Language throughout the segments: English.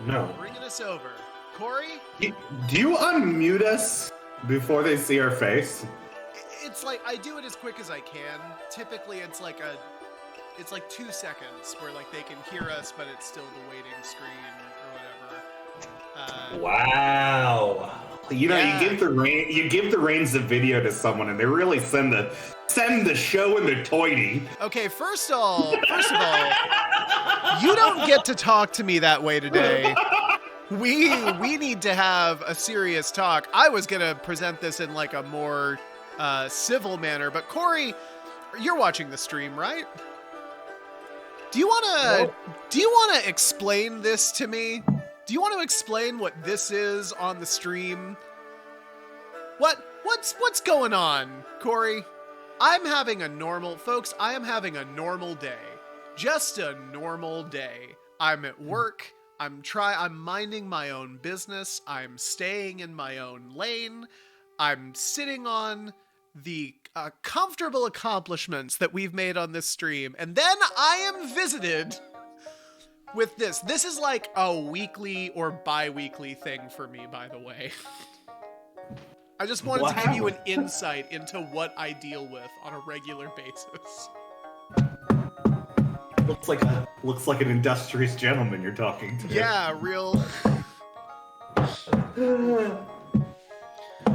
No. Bringing us over. Corey? Do you unmute us before they see our face? It's like, I do it as quick as I can. Typically, it's like 2 seconds where like they can hear us, but it's still the waiting screen or whatever. Wow. You know, yeah. you give the reins of video to someone, and they really send the show in the toity. Okay, first of all, you don't get to talk to me that way today. We need to have a serious talk. I was gonna present this in like a more civil manner, but Corey, you're watching the stream, right? Do you wanna explain this to me? Do you want to explain what this is on the stream? What's going on, Corey? I am having a normal day. Just a normal day. I'm at work. I'm minding my own business. I'm staying in my own lane. I'm sitting on the comfortable accomplishments that we've made on this stream. And then I am visited with this. This is like a weekly or bi-weekly thing for me, by the way. I just wanted to give you an insight into what I deal with on a regular basis. Looks like an industrious gentleman you're talking to. Yeah, real.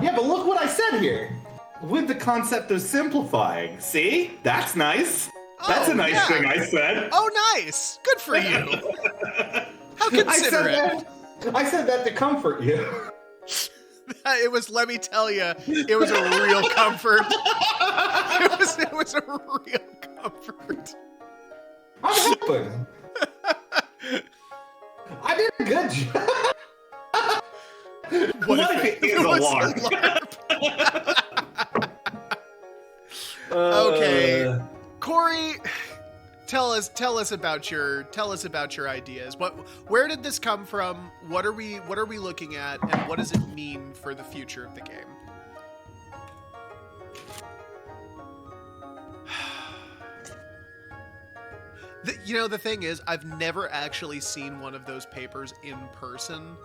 Yeah, but look what I said here. With the concept of simplifying. See? That's nice. That's a nice thing I said. Oh, nice. Good for you. How considerate. I said that to comfort you. It was, let me tell you, it was a real comfort. It was a real comfort. I'm helping. I did a good job. What if it is a LARP? Okay, Corey, tell us about your ideas. Where did this come from? What are we looking at, and what does it mean for the future of the game? The thing is, I've never actually seen one of those papers in person,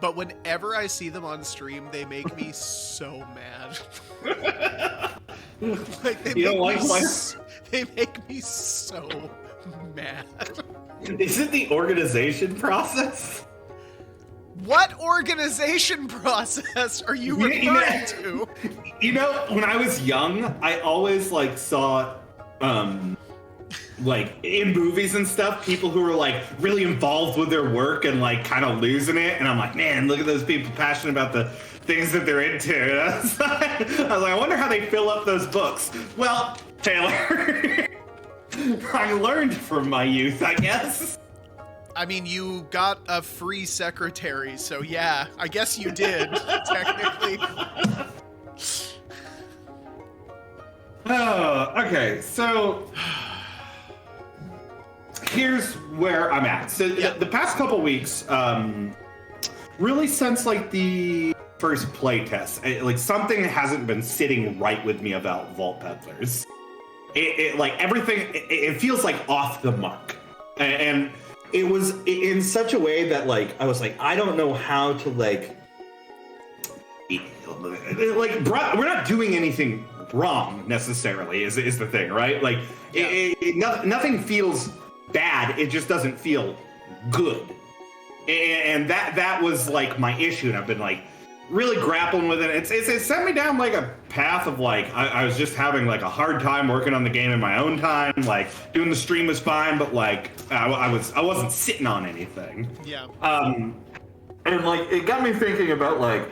but whenever I see them on stream, they make me so mad. They make me so mad. Is it the organization process? What organization process are you referring to? You know, when I was young, I always saw in movies and stuff, people who were really involved with their work and kind of losing it, and I'm like, man, look at those people passionate about the things that they're into. And I was like, I wonder how they fill up those books. Well, Taylor, I learned from my youth, I guess. I mean, you got a free secretary, so yeah, I guess you did, technically. Oh, okay, so here's where I'm at. So the past couple weeks, really since like the first playtest, like something hasn't been sitting right with me about Vault Peddlers. It like everything, it feels like off the mark, and it was in such a way that like I was like, I don't know how to like we're not doing anything wrong necessarily is the thing, right? Like nothing feels bad, it just doesn't feel good, and that was like my issue, and I've been like really grappling with it. It sent me down like a path of like I was just having like a hard time working on the game in my own time. Like doing the stream was fine, but like I wasn't sitting on anything. Yeah. And like it got me thinking about like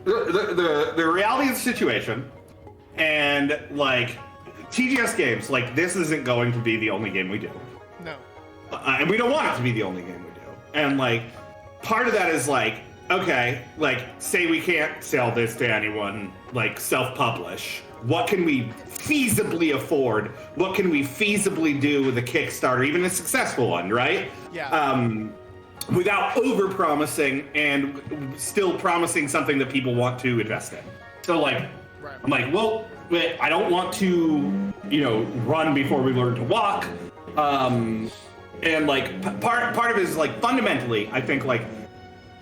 the reality of the situation, and like TGS games. Like this isn't going to be the only game we do. No. And we don't want it to be the only game we do. And like part of that is like, okay, like say we can't sell this to anyone, like self-publish. What can we feasibly afford? What can we feasibly do with a Kickstarter, even a successful one, right? Yeah. Without over-promising and still promising something that people want to invest in. So like, right. I'm like, well, I don't want to, run before we learn to walk. And like part of it is like fundamentally, I think like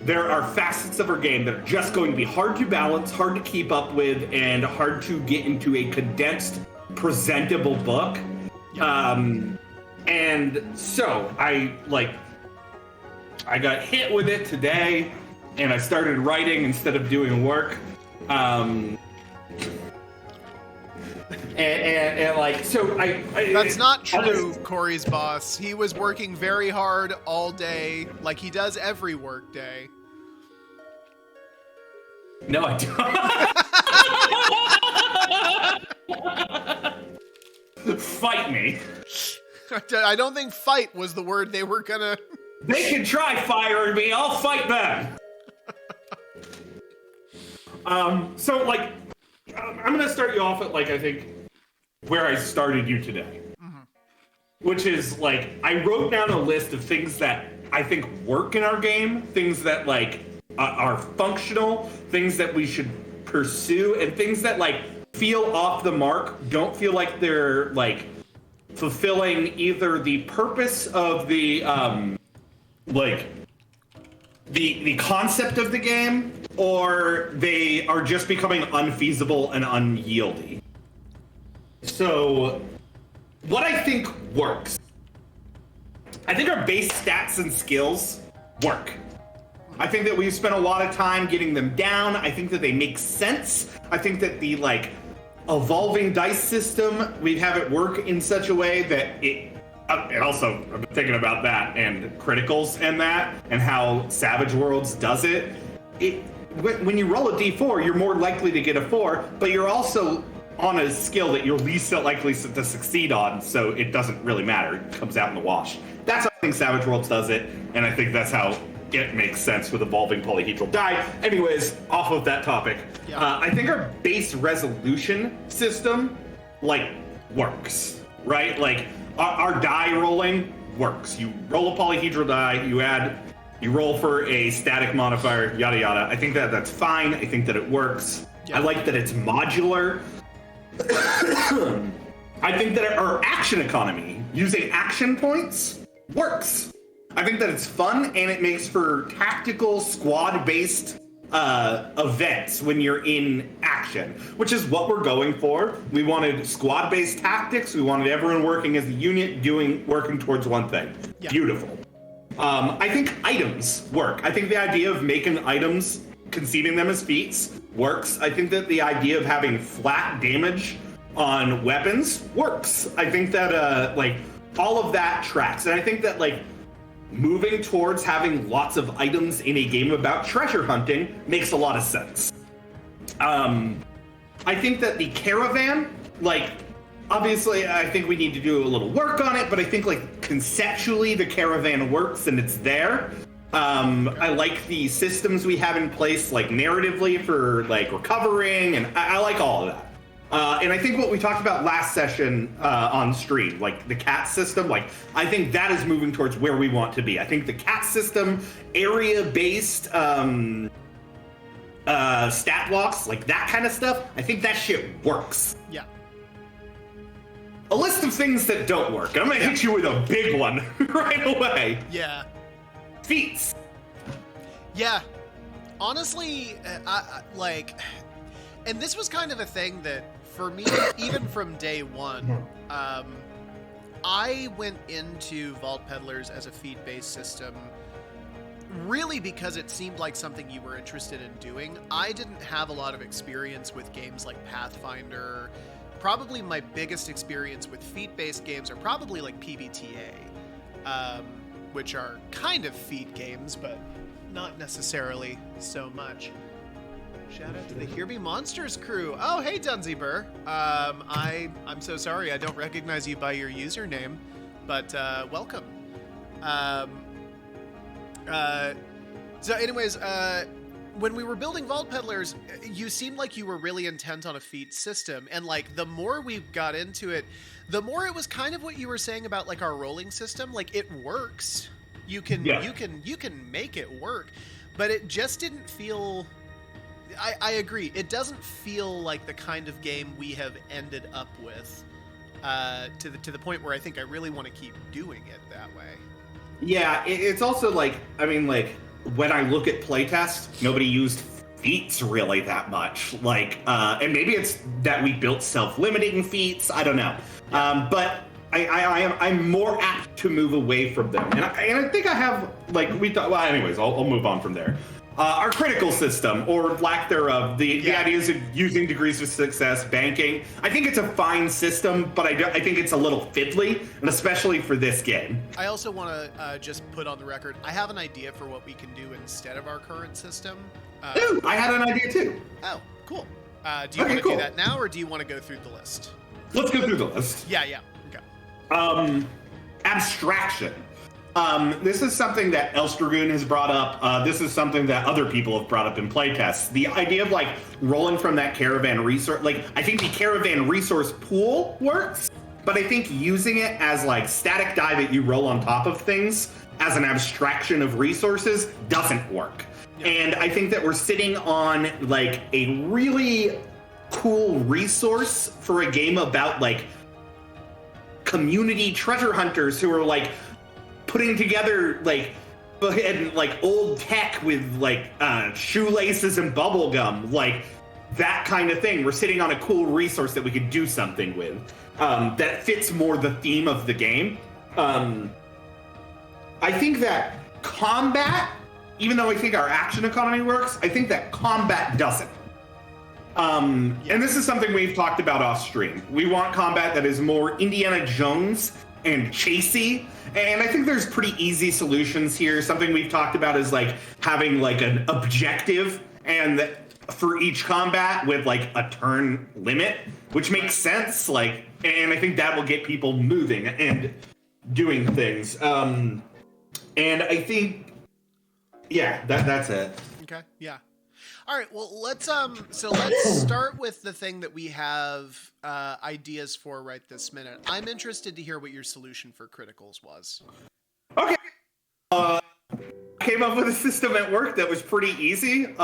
there are facets of our game that are just going to be hard to balance, hard to keep up with, and hard to get into a condensed, presentable book. And so I got hit with it today, and I started writing instead of doing work. And like, so That's not true, Corey's boss. He was working very hard all day, like he does every work day. No, I don't. Fight me. I don't think fight was the word they were gonna... They can try firing me, I'll fight them. So like, I'm gonna start you off at like, I think, where I started you today. Mm-hmm. Which is like, I wrote down a list of things that I think work in our game, things that like are functional, things that we should pursue, and things that like feel off the mark, don't feel like they're like fulfilling either the purpose of the the concept of the game, or they are just becoming unfeasible and unyieldy. So what I think works, I think our base stats and skills work. I think that we've spent a lot of time getting them down. I think that they make sense. I think that the like evolving dice system, we have it work in such a way that it also, I've been thinking about that and criticals and that, and how Savage Worlds does it. When you roll a d4, you're more likely to get a 4, but you're also on a skill that you're least likely to succeed on, so it doesn't really matter. It comes out in the wash. That's how I think Savage Worlds does it, and I think that's how it makes sense with evolving polyhedral die. Anyways, off of that topic, I think our base resolution system, like, works, right? Like, our die rolling works. You roll a polyhedral die, you roll for a static modifier, yada yada. I think that that's fine. I think that it works. Yeah. I like that it's modular. I think that our action economy, using action points, works. I think that it's fun, and it makes for tactical squad-based events when you're in action, which is what we're going for. We wanted squad-based tactics. We wanted everyone working as a unit, working towards one thing. Yeah. Beautiful. I think items work. I think the idea of making items, conceiving them as feats, works. I think that the idea of having flat damage on weapons works. I think that like all of that tracks, and I think that like moving towards having lots of items in a game about treasure hunting makes a lot of sense. I think that the caravan, like, obviously, I think we need to do a little work on it, but I think like conceptually the caravan works and it's there. I like the systems we have in place, like narratively for like recovering, and I like all of that. And I think what we talked about last session on stream, like the cat system, like I think that is moving towards where we want to be. I think the cat system, area-based stat blocks, like that kind of stuff, I think that shit works. Yeah. A list of things that don't work. I'm gonna hit you with a big one right away. Yeah. Feats. Yeah. Honestly, I like, and this was kind of a thing that for me, even from day one, I went into Vault Peddlers as a feat-based system really because it seemed like something you were interested in doing. I didn't have a lot of experience with games like Pathfinder. Probably my biggest experience with feat-based games are probably like PBTA, which are kind of feat games, but not necessarily so much. Shout out to the Here Be Monsters crew. Oh, hey, Dunsey Burr. I'm so sorry I don't recognize you by your username, but welcome. So anyways, when we were building Vault Peddlers, you seemed like you were really intent on a feat system, and like the more we got into it, the more it was kind of what you were saying about like our rolling system. Like it works. You can make it work, but it just didn't feel. I agree. It doesn't feel like the kind of game we have ended up with, to the point where I think I really want to keep doing it that way. Yeah, it's also like, I mean, like when I look at playtest, nobody used feats really that much. Like, and maybe it's that we built self-limiting feats. I don't know, but I'm more apt to move away from them, and I think I have like we thought. Well, anyways, I'll move on from there. Our critical system, or lack thereof, the ideas of using degrees of success, banking. I think it's a fine system, but I think it's a little fiddly, and especially for this game. I also want to just put on the record, I have an idea for what we can do instead of our current system. Ooh, I had an idea too. Oh, cool. Do you want to do that now, or do you want to go through the list? Let's go through the list. Yeah. Okay. Abstraction. This is something that Elstragoon has brought up. This is something that other people have brought up in playtests. The idea of like rolling from that caravan resource, like I think the caravan resource pool works, but I think using it as like static die that you roll on top of things as an abstraction of resources doesn't work. Yeah. And I think that we're sitting on like a really cool resource for a game about like community treasure hunters who are like putting together like old tech with like shoelaces and bubble gum, like that kind of thing. We're sitting on a cool resource that we could do something with that fits more the theme of the game. I think that combat, even though I think our action economy works, I think that combat doesn't. And this is something we've talked about off stream. We want combat that is more Indiana Jones and chasey, and I think there's pretty easy solutions here. Something we've talked about is like having like an objective and for each combat with like a turn limit, which makes sense. Like, and I think that will get people moving and doing things. And I think, yeah, that's it. Okay. Yeah. All right, well, let's start with the thing that we have ideas for right this minute. I'm interested to hear what your solution for criticals was. Okay. Came up with a system at work that was pretty easy.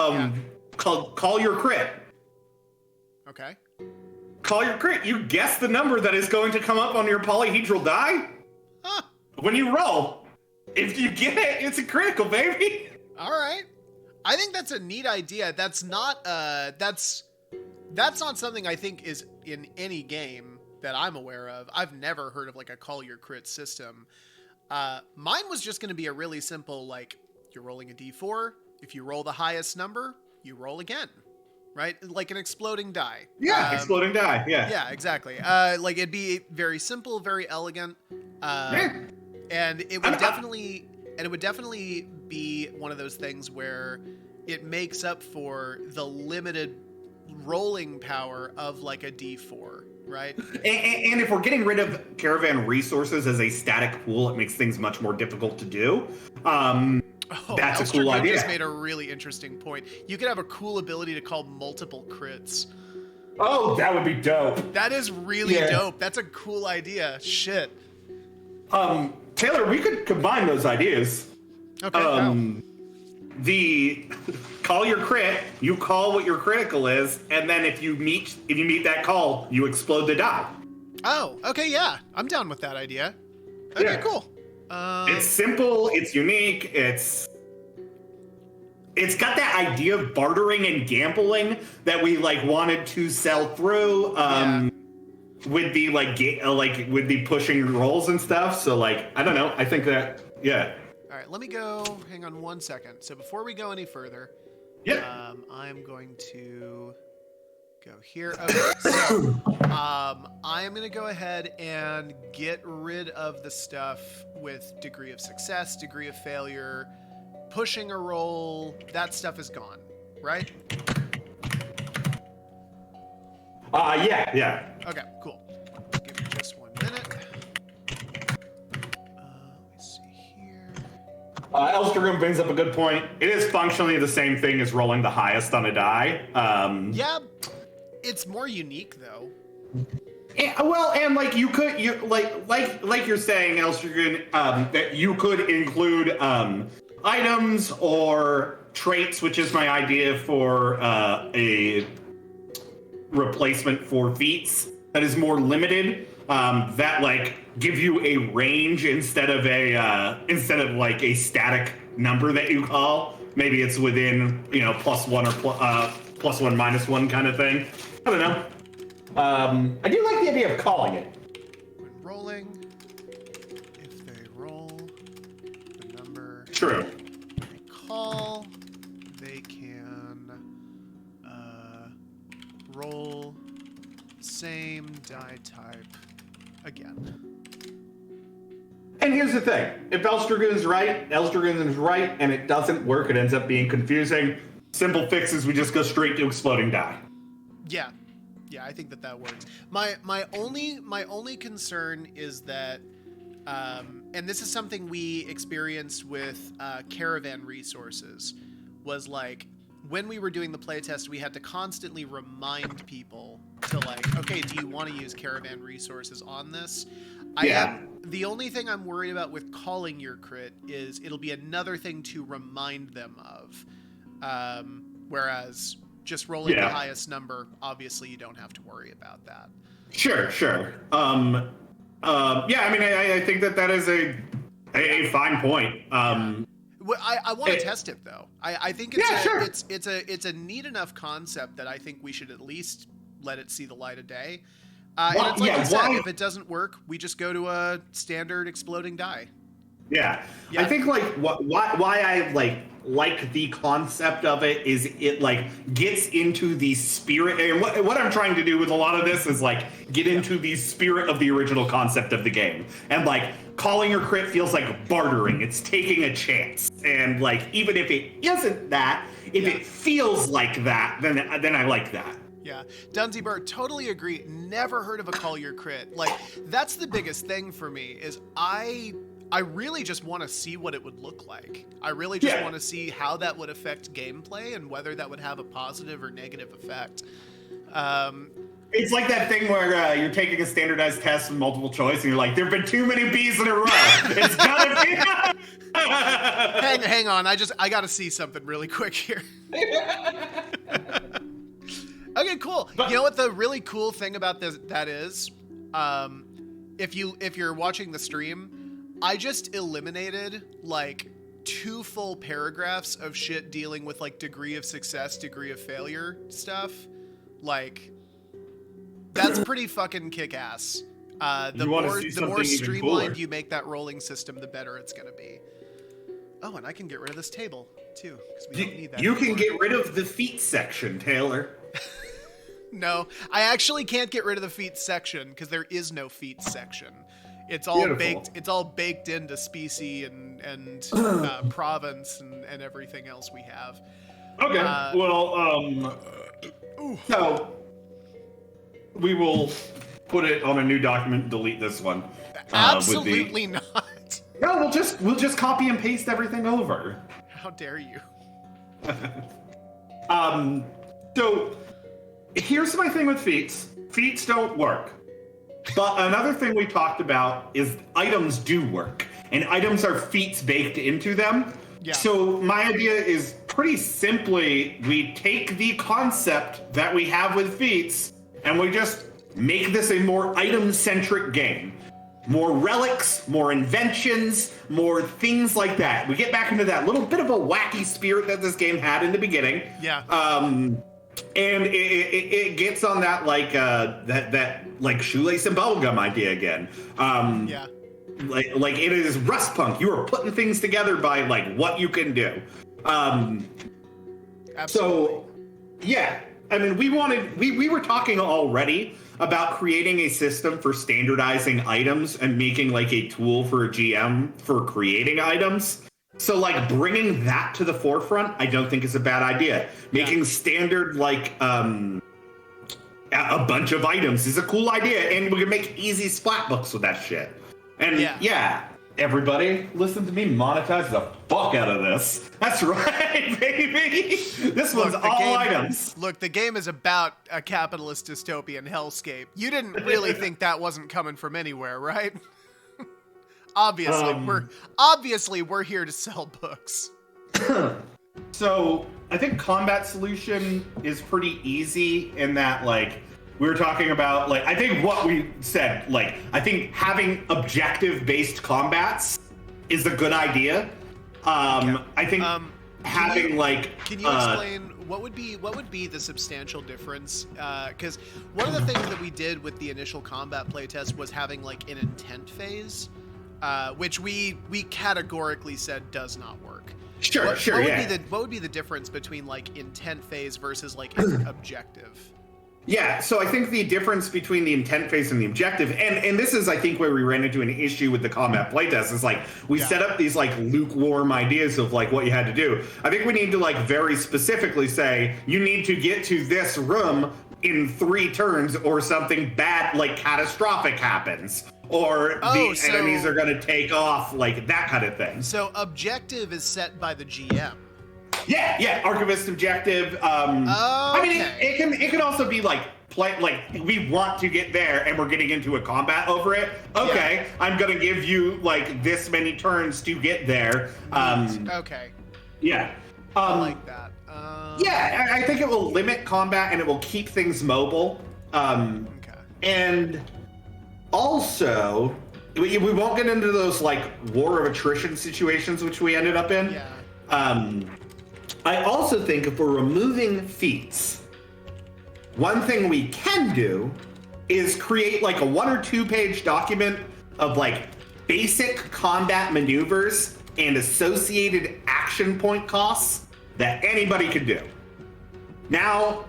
Called Call Your Crit. Okay. Call Your Crit. You guess the number that is going to come up on your polyhedral die. Huh. When you roll. If you get it, it's a critical, baby. All right. I think that's a neat idea. That's not that's not something I think is in any game that I'm aware of. I've never heard of like a call your crit system. Mine was just going to be a really simple, like you're rolling a d4. If you roll the highest number, you roll again, right? Like an exploding die. Yeah, exploding die. Yeah. Yeah, exactly. Like it'd be very simple, very elegant, and it would definitely be one of those things where it makes up for the limited rolling power of like a D4, right? And if we're getting rid of caravan resources as a static pool, it makes things much more difficult to do. That's a cool idea. Just made a really interesting point. You could have a cool ability to call multiple crits. Oh, that would be dope. That is really dope. That's a cool idea. Shit. Taylor, we could combine those ideas. Okay. The call your crit, you call what your critical is, and then if you meet that call, you explode the die. Oh, okay, yeah. I'm down with that idea. Okay, cool. It's simple, it's unique, it's got that idea of bartering and gambling that we like wanted to sell through with the with the pushing rolls and stuff. So like, I don't know. I think that All right, let me go. Hang on 1 second. So before we go any further, I'm going to go here. Okay, so I am going to go ahead and get rid of the stuff with degree of success, degree of failure, pushing a roll. That stuff is gone, right? Yeah. Okay, cool. Give me just 1 minute. Let me see here. Elstergrim brings up a good point. It is functionally the same thing as rolling the highest on a die. Yeah, it's more unique though. And like you're saying, Elstergrim, that you could include items or traits, which is my idea for a replacement for feats that is more limited, that like give you a range instead of like a static number that you call. Maybe it's within +1 or +1 -1 kind of thing. I don't know. I do like the idea of calling it. When rolling, if they roll the number True. they call, they can roll same die type again. And here's the thing. If Elstergrim is right, and it doesn't work, it ends up being confusing. Simple fixes, we just go straight to exploding die. Yeah, I think that works. My only concern is that, and this is something we experienced with caravan resources, was like when we were doing the playtest, we had to constantly remind people to like, okay, do you want to use caravan resources on this? The only thing I'm worried about with calling your crit is it'll be another thing to remind them of, whereas just rolling the highest number, obviously you don't have to worry about that. Sure. I mean, I think that is a fine point. Well, I want to test it though. I think it's a neat enough concept that I think we should at least let it see the light of day. And it's like I said, if it doesn't work, we just go to a standard exploding die. Yeah. I think like why I like the concept of it is it like gets into the spirit, and what I'm trying to do with a lot of this is like get into the spirit of the original concept of the game, and like calling your crit feels like bartering. It's taking a chance, and like even if it isn't that, if it feels like that, then I like that. Yeah, Dunsey Burr, totally agree. Never heard of a call your crit. Like that's the biggest thing for me is I really just want to see what it would look like. I really just want to see how that would affect gameplay and whether that would have a positive or negative effect. It's like that thing where you're taking a standardized test with multiple choice and you're like, there've been too many B's in a row. It's gotta be. hang on. I got to see something really quick here. Okay, cool. You know what the really cool thing about that is? If you're watching the stream, I just eliminated like 2 full paragraphs of shit dealing with like degree of success, degree of failure stuff. Like that's pretty fucking kick-ass. The more streamlined you make that rolling system, the better it's gonna be. Oh, and I can get rid of this table too, because we don't need that. You can get rid of the feet section, Taylor. No, I actually can't get rid of the feet section because there is no feet section. It's all baked. It's all baked into specie and province and everything else we have. Okay. So we will put it on a new document and delete this one. Absolutely not. No, we'll just copy and paste everything over. How dare you? So here's my thing with feats. Feats don't work. But another thing we talked about is items do work. And items are feats baked into them. Yeah. So my idea is pretty simply, we take the concept that we have with feats and we just make this a more item-centric game. More relics, more inventions, more things like that. We get back into that little bit of a wacky spirit that this game had in the beginning. Yeah. And it gets on that like shoelace and bubblegum idea again. Yeah. Like it is Rust Punk. You are putting things together by like what you can do. Absolutely. So yeah, I mean we were talking already about creating a system for standardizing items and making like a tool for a GM for creating items. So like bringing that to the forefront, I don't think is a bad idea. Making standard like a bunch of items is a cool idea, and we can make easy splat books with that shit. And yeah, everybody, listen to me monetize the fuck out of this. That's right, baby. This one's all items. Look, the game is about a capitalist dystopian hellscape. You didn't really think that wasn't coming from anywhere, right? Obviously, we're here to sell books. So I think combat solution is pretty easy in that, like, we were talking about, like, I think what we said, like, I think having objective-based combats is a good idea. I think having, Can you explain what would be the substantial difference? Because one of the things that we did with the initial combat playtest was having, like, an intent phase, which we categorically said does not work. What would be the difference between, like, intent phase versus, like, an objective? Yeah, so I think the difference between the intent phase and the objective, and this is, I think, where we ran into an issue with the combat playtest, is like, we set up these like lukewarm ideas of like what you had to do. I think we need to like very specifically say, you need to get to this room in 3 turns or something bad, like catastrophic happens. Or enemies are going to take off, like that kind of thing. So objective is set by the GM. Yeah, archivist objective. I mean, it can also be like we want to get there and we're getting into a combat over it. Okay, I'm gonna give you like this many turns to get there. Okay. Yeah. I like that. Yeah, I think it will limit combat and it will keep things mobile. Okay. And also, we won't get into those like war of attrition situations which we ended up in. Yeah. I also think if we're removing feats, one thing we can do is create like a 1 or 2 page document of like basic combat maneuvers and associated action point costs that anybody can do. Now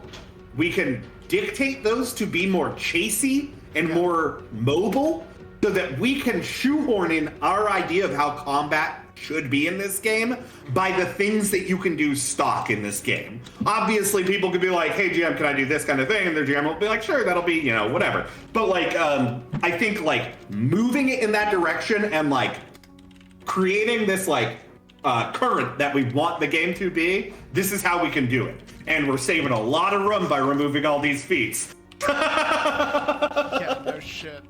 we can dictate those to be more chasey and more mobile so that we can shoehorn in our idea of how combat should be in this game by the things that you can do stock in this game. Obviously, people could be like, hey, GM, can I do this kind of thing? And their GM will be like, sure, that'll be, whatever. But, like, I think, like, moving it in that direction and, like, creating this, like, current that we want the game to be, this is how we can do it. And we're saving a lot of room by removing all these feats. Yeah, no shit.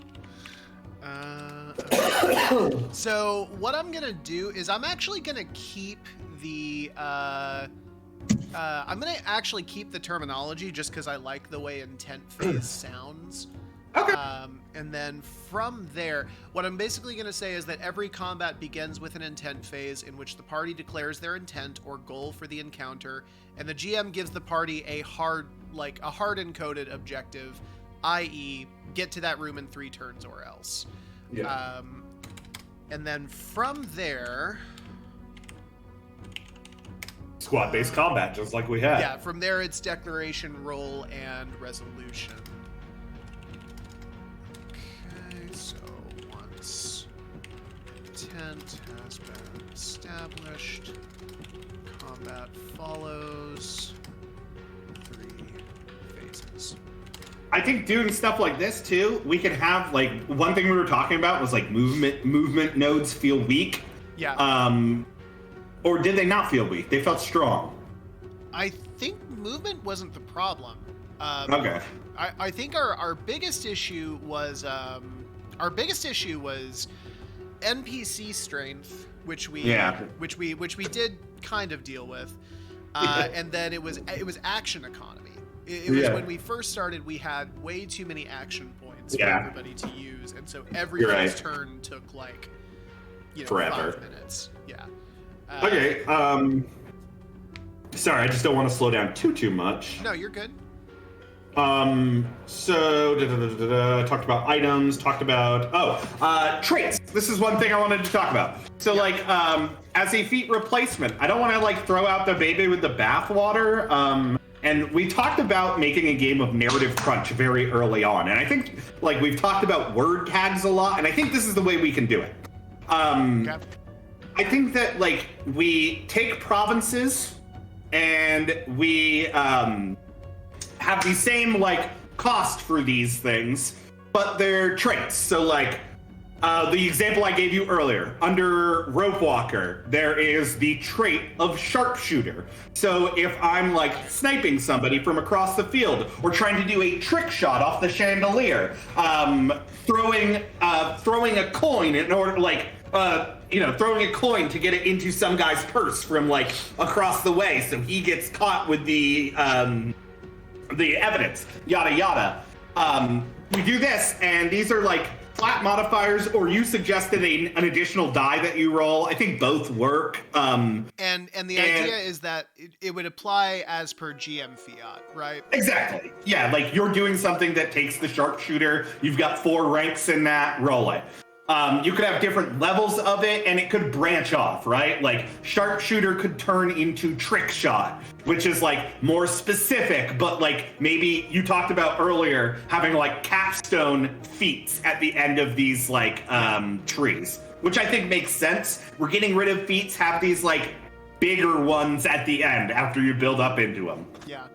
Okay. So what I'm gonna do is I'm actually gonna keep the keep the terminology just because I like the way intent phase sounds. Okay. And then from there, what I'm basically going to say is that every combat begins with an intent phase in which the party declares their intent or goal for the encounter, and the GM gives the party a hard encoded objective, i.e., get to that room in 3 turns or else. Yeah. And then from there, squad-based combat, just like we had. Yeah, from there it's declaration, roll, and resolution. Okay, so once intent has been established, combat follows. 3 cases. I think doing stuff like this too, we could have like one thing we were talking about was like movement nodes feel weak. Yeah. Or did they not feel weak? They felt strong. I think movement wasn't the problem. Okay. I think our biggest issue was NPC strength, which we did kind of deal with, and then it was action economy. It was when we first started, we had way too many action points for everybody to use, and so every first turn took like forever. 5 minutes. Yeah. Okay. Sorry, I just don't want to slow down too much. No, you're good. So talked about items, talked about traits. This is one thing I wanted to talk about. So like as a feat replacement, I don't want to like throw out the baby with the bathwater. And we talked about making a game of narrative crunch very early on, and I think like we've talked about word tags a lot, and I think this is the way we can do it. I think that like we take provinces and we have the same like cost for these things, but they're traits. So like the example I gave you earlier, under Rope Walker, there is the trait of sharpshooter. So if I'm like sniping somebody from across the field or trying to do a trick shot off the chandelier, throwing a coin in order like throwing a coin to get it into some guy's purse from like across the way, so he gets caught with the evidence, yada yada. We do this, and these are like flat modifiers, or you suggested an additional die that you roll. I think both work. And the idea is that it would apply as per GM fiat, right? Exactly. Yeah, like you're doing something that takes the sharpshooter. You've got 4 ranks in that. Roll it. You could have different levels of it, and it could branch off, right? Like sharpshooter could turn into trick shot, which is like more specific, but like maybe you talked about earlier having like capstone feats at the end of these like trees, which I think makes sense. We're getting rid of feats, have these like bigger ones at the end after you build up into them. Yeah.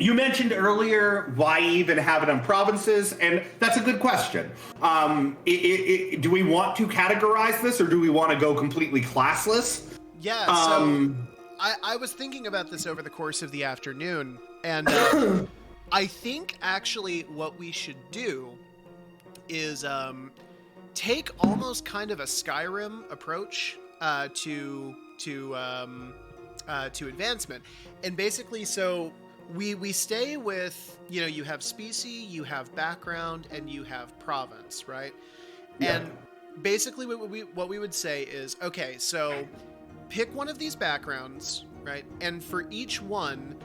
You mentioned earlier why even have it on provinces, and that's a good question. Do we want to categorize this, or do we want to go completely classless? Yeah, so I was thinking about this over the course of the afternoon, and I think actually what we should do is take almost kind of a Skyrim approach to advancement, and basically so. We stay with, you have species, you have background, and you have province, right? Yeah. And basically what we would say is, okay, so pick one of these backgrounds, right? And for each one,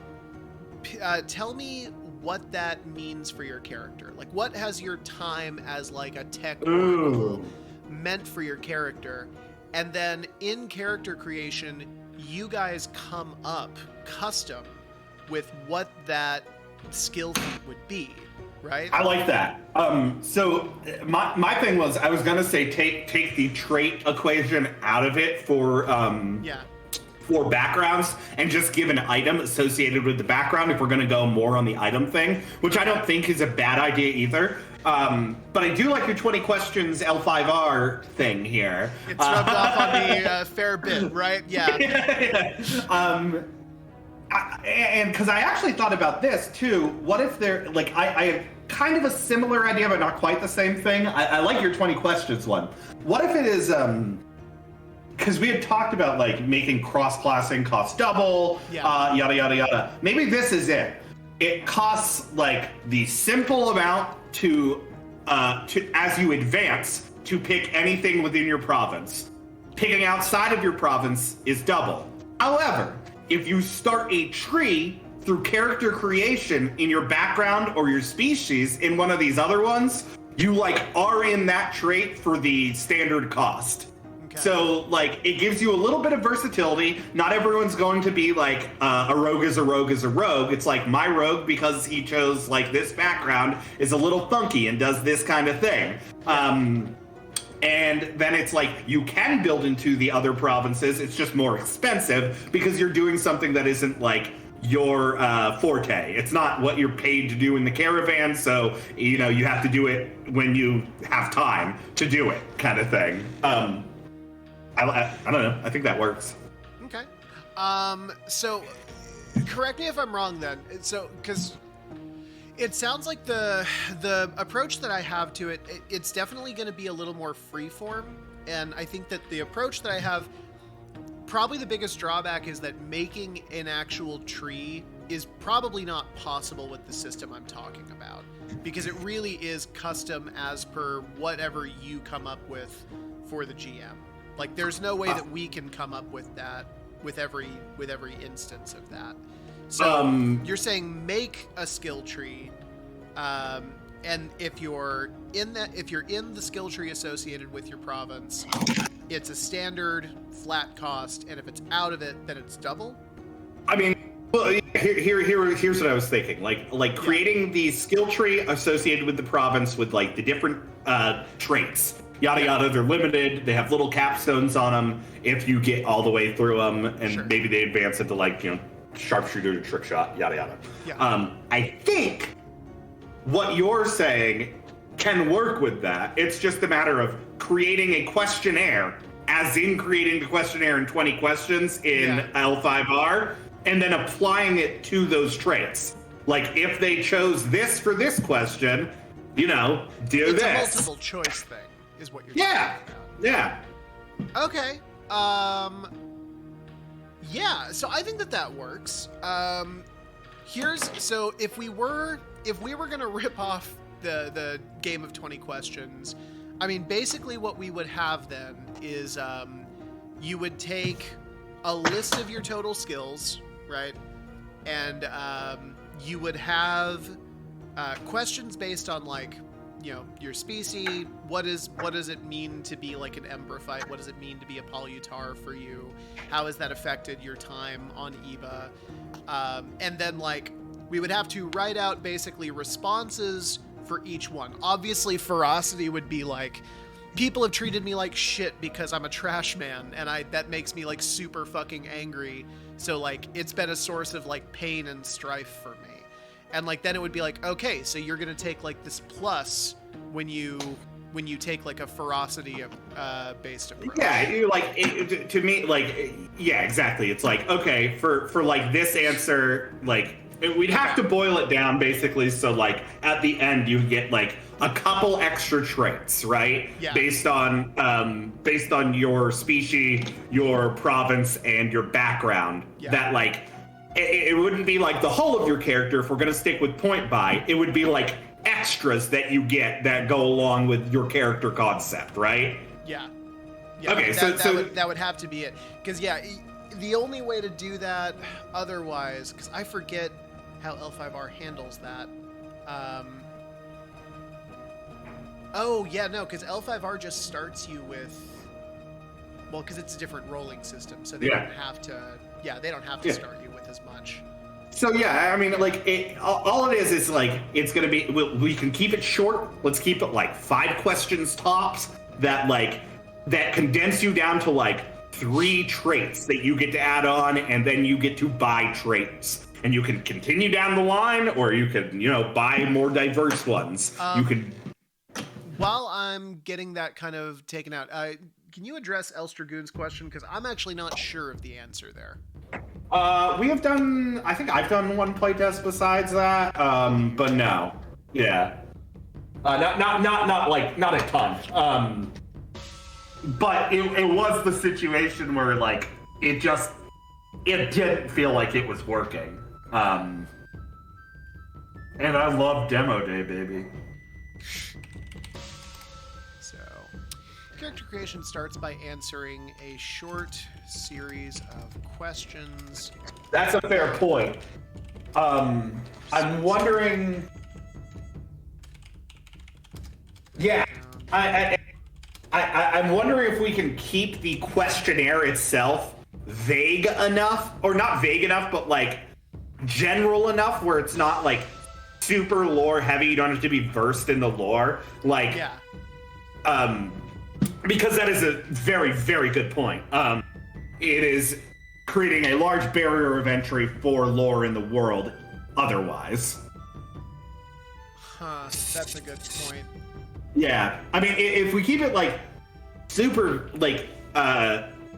tell me what that means for your character. Like, what has your time as like a tech meant for your character? And then in character creation, you guys come up custom with what that skill feat would be, right? I like that. So my thing was, I was gonna say take the trait equation out of it for backgrounds and just give an item associated with the background if we're gonna go more on the item thing, which I don't think is a bad idea either. But I do like your 20 questions L5R thing here. It's rubbed off on me a fair bit, right? Yeah. And because I actually thought about this too, what if they're like, I have kind of a similar idea, but not quite the same thing. I like your 20 questions one. What if it is, because we had talked about like making cross-classing cost double, yada, yada, yada. Maybe this is it. It costs like the simple amount to as you advance to pick anything within your province. Picking outside of your province is double. However, if you start a tree through character creation in your background or your species in one of these other ones, you like are in that trait for the standard cost. Okay. So like it gives you a little bit of versatility. Not everyone's going to be like a rogue is a rogue is a rogue. It's like my rogue, because he chose like this background, is a little funky and does this kind of thing. And then it's like you can build into the other provinces. It's just more expensive because you're doing something that isn't like your forte. It's not what you're paid to do in the caravan, so you know you have to do it when you have time to do it, kind of thing. I don't know. I think that works. Okay. So correct me if I'm wrong then. So because it sounds like the approach that I have to it, it's definitely going to be a little more freeform, and I think that the approach that I have. Probably the biggest drawback is that making an actual tree is probably not possible with the system I'm talking about, because it really is custom as per whatever you come up with for the GM. Like, there's no way that we can come up with that with every instance of that. So you're saying make a skill tree, and if you're in the skill tree associated with your province, it's a standard flat cost, and if it's out of it, then it's double. I mean, well, here's what I was thinking. Like creating the skill tree associated with the province with like the different traits. Yada yada. They're limited. They have little capstones on them. If you get all the way through them, and maybe they advance into like sharpshooter to trick shot. Yada yada. Yeah. I think what you're saying can work with that. It's just a matter of creating a questionnaire, as in creating the questionnaire in 20 questions in L5R, and then applying it to those traits. Like, if they chose this for this question, do it's this. It's a multiple choice thing, is what you're talking about. Yeah. Okay. Yeah, so I think that works. So if we were gonna rip off the game of 20 questions, I mean, basically what we would have then is you would take a list of your total skills, right? And you would have questions based on like, your species. What does it mean to be like an Embrophyte? What does it mean to be a Polyutar for you? How has that affected your time on Eba? And then like we would have to write out basically responses for each one. Obviously, ferocity would be like, people have treated me like shit because I'm a trash man, and that makes me like super fucking angry. So like it's been a source of like pain and strife for me. And like then it would be like, okay, so you're gonna take like this plus when you take like a ferocity based approach. Yeah, you're like to me, like exactly. It's like, okay, for like this answer, like we'd have to boil it down basically. So like at the end you get like a couple extra traits, right? Yeah. Based on your species, your province, and your background. Yeah. That like it wouldn't be like the whole of your character if we're gonna stick with point buy. It would be like extras that you get that go along with your character concept, right? Yeah. Okay, that would have to be it. Because the only way to do that otherwise, because I forget how L5R handles that. Because L5R just starts you with, well, because it's a different rolling system, so they don't have to. Yeah, they don't have to start you with as much. So yeah, I mean, like all it is like it's gonna be. We can keep it short. Let's keep it like 5 questions tops. That condense you down to like 3 traits that you get to add on, and then you get to buy traits, and you can continue down the line, or you can buy more diverse ones. You can. While I'm getting that kind of taken out, can you address Elstragoon's question? Because I'm actually not sure of the answer there. We have done. I think I've done one playtest besides that. But no. Yeah. Not a ton. But it was the situation where like it didn't feel like it was working. And I love demo day, baby. So, character creation starts by answering a short series of questions. That's a fair point. I'm wondering. Yeah, I'm wondering if we can keep the questionnaire itself vague enough, or not vague enough, but like general enough where it's not like super lore heavy. You don't have to be versed in the lore. Like, because that is a very, very good point. It is creating a large barrier of entry for lore in the world otherwise. Huh, that's a good point. Yeah, I mean, if we keep it like super like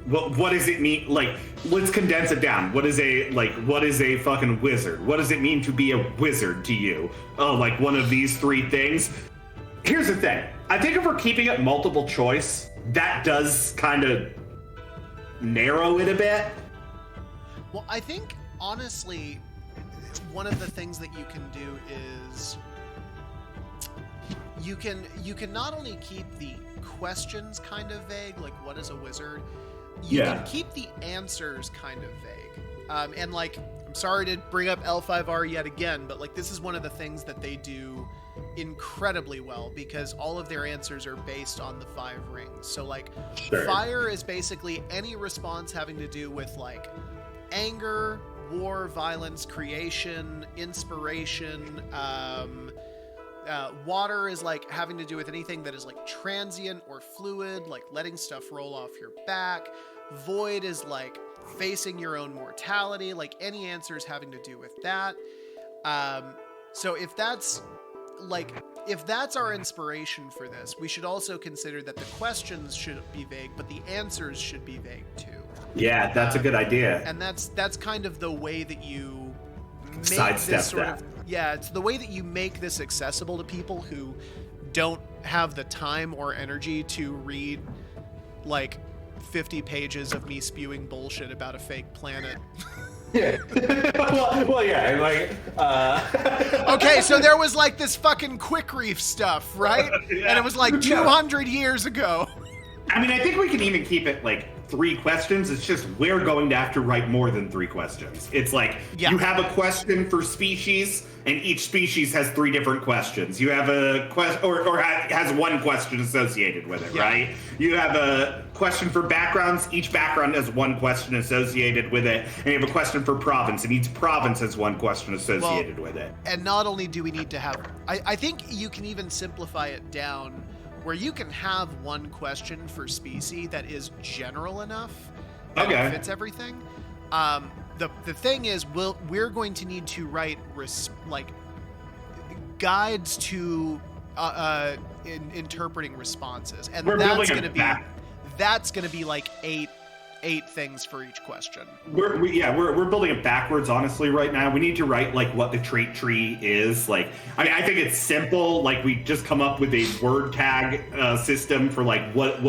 what does it mean? Like, let's condense it down. What is a fucking wizard? What does it mean to be a wizard to you? Oh, like one of these three things. Here's the thing. I think if we're keeping it multiple choice, that does kind of narrow it a bit. Well, I think honestly, one of the things that you can do is you can not only keep the questions kind of vague, like what is a wizard, you can keep the answers kind of vague. And like, I'm sorry to bring up L5R yet again, but like this is one of the things that they do incredibly well because all of their answers are based on the 5 rings. So like fire is basically any response having to do with like anger, war, violence, creation, inspiration. Water is like having to do with anything that is like transient or fluid, like letting stuff roll off your back. Void is like facing your own mortality, like any answers having to do with that. So if that's our inspiration for this, we should also consider that the questions should be vague, but the answers should be vague too. Yeah, that's a good idea. And that's kind of the way that you make sidestep this sort that. of, yeah, it's the way that you make this accessible to people who don't have the time or energy to read like 50 pages of me spewing bullshit about a fake planet. Yeah. well, yeah, like, Okay, so there was like this fucking Quick Reef stuff, right? Yeah. And it was like 200 years ago. I mean, I think we can even keep it like 3 questions. It's just we're going to have to write more than 3 questions. It's like you have a question for species, and each species has 3 different questions. You have a question, or has 1 question associated with it, right? You have a question for backgrounds. Each background has 1 question associated with it, and you have a question for province, and each province has 1 question associated with it. And not only do we need to have, I think you can even simplify it down where you can have 1 question for species that is general enough that it fits everything. The thing is, we're going to need to write guides to interpreting responses, and that's going to be like 8 things for each question. We're building it backwards, honestly, right now. We need to write like what the trait tree is. Like, I mean, I think it's simple. Like, we just come up with a word tag system for like what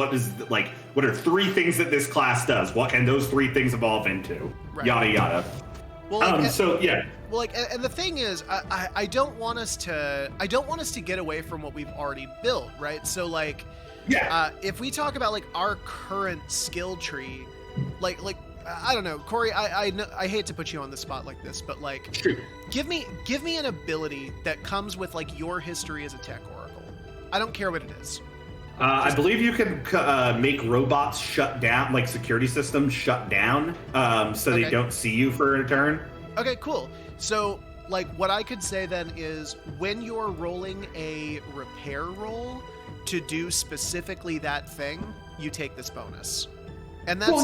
are 3 things that this class does? What can those 3 things evolve into? Right. Yada yada. Well, Well, and the thing is, I don't want us to get away from what we've already built, right? So like, if we talk about like our current skill tree, like I don't know, Corey, I hate to put you on the spot like this, but like, give me an ability that comes with like your history as a tech oracle. I don't care what it is. I believe you can make robots shut down, like security systems shut down, so they don't see you for a turn. Okay, cool. So, like, what I could say then is when you're rolling a repair roll to do specifically that thing, you take this bonus. And that's,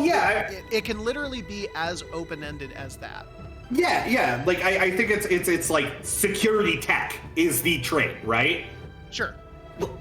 it can literally be as open-ended as that. Yeah. Like, I think it's like security tech is the trait, right? Sure.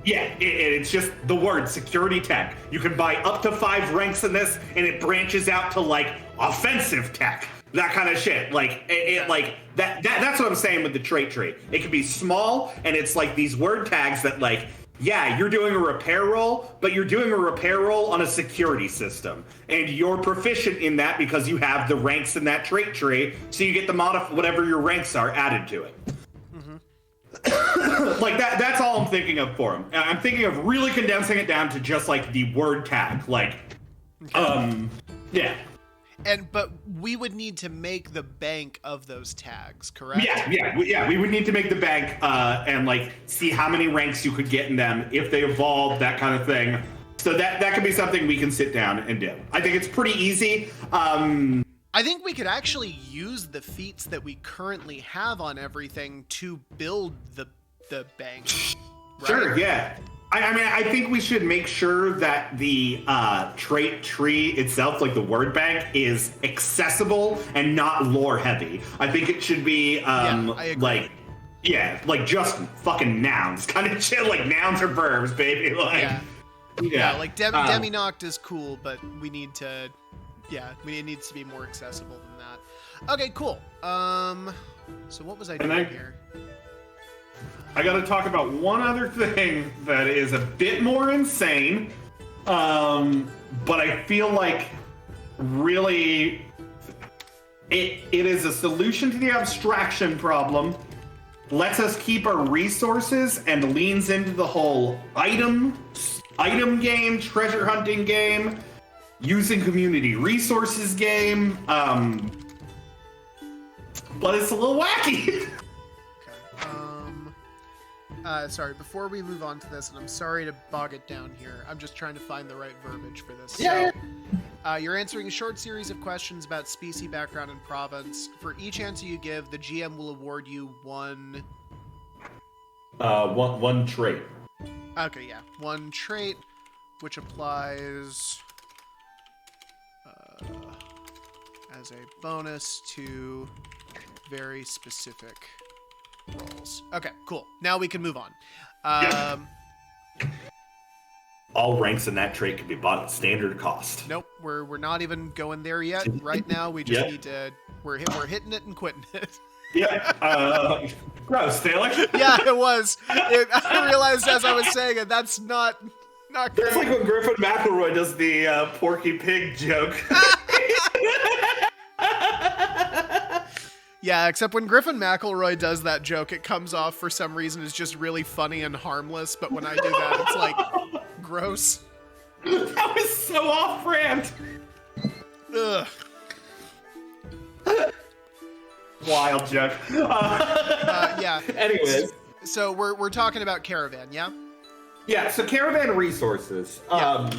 Yeah, it's just the word security tech. You can buy up to 5 ranks in this, and it branches out to like offensive tech, that kind of shit. Like like that's what I'm saying with the trait tree. It can be small, and it's like these word tags that like, yeah, you're doing a repair roll, but you're doing a repair roll on a security system, and you're proficient in that because you have the ranks in that trait tree, so you get the whatever your ranks are added to it. Like that's all I'm thinking of for him. I'm thinking of really condensing it down to just like the word tag. Like, yeah. But we would need to make the bank of those tags, correct? Yeah. We would need to make the bank and like see how many ranks you could get in them if they evolve, that kind of thing. So that could be something we can sit down and do. I think it's pretty easy. I think we could actually use the feats that we currently have on everything to build the bank. Right? Sure, yeah. I mean, I think we should make sure that the trait tree itself, like the word bank, is accessible and not lore heavy. I think it should be I agree. like just fucking nouns, kind of shit, like nouns or verbs, baby. Like, yeah, like Demi-Noct is cool, but we need to, it needs to be more accessible than that. Okay, cool. So what was I doing here? I got to talk about one other thing that is a bit more insane, but I feel like really it is a solution to the abstraction problem, lets us keep our resources, and leans into the whole item game, treasure hunting game, using community resources game, but it's a little wacky. Sorry, before we move on to this, and I'm sorry to bog it down here, I'm just trying to find the right verbiage for this. Yeah. So, you're answering a short series of questions about species, background, and province. For each answer you give, the GM will award you one trait. Okay, yeah. One trait, which applies as a bonus to very specific rolls. Okay, cool. Now we can move on. All ranks in that trait can be bought at standard cost. Nope, we're not even going there yet. Right now, we just need to. We're hitting it and quitting it. Yeah. Gross, Taylor. Yeah, it was. I realized as I was saying it, that's not great. That's like when Griffin McElroy does the Porky Pig joke. Yeah, except when Griffin McElroy does that joke, it comes off for some reason as just really funny and harmless. But when I do that, it's like gross. That was so off-brand. Ugh. Wild joke. Yeah. Anyways. So we're talking about caravan, yeah? Yeah, so caravan resources. Yeah.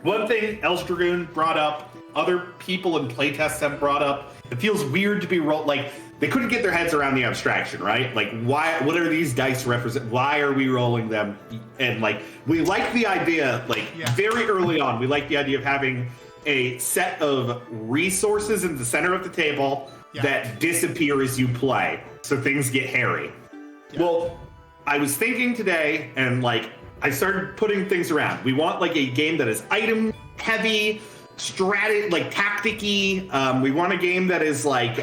One thing Elstragoon brought up, other people in playtests have brought up, it feels weird to be like, they couldn't get their heads around the abstraction, right? Like, what are these dice represent? Why are we rolling them? And like, we like the idea, very early on, we like the idea of having a set of resources in the center of the table that disappear as you play, so things get hairy. Yeah. Well, I was thinking today, and like, I started putting things around. We want like a game that is item heavy, tactic-y. We want a game that is like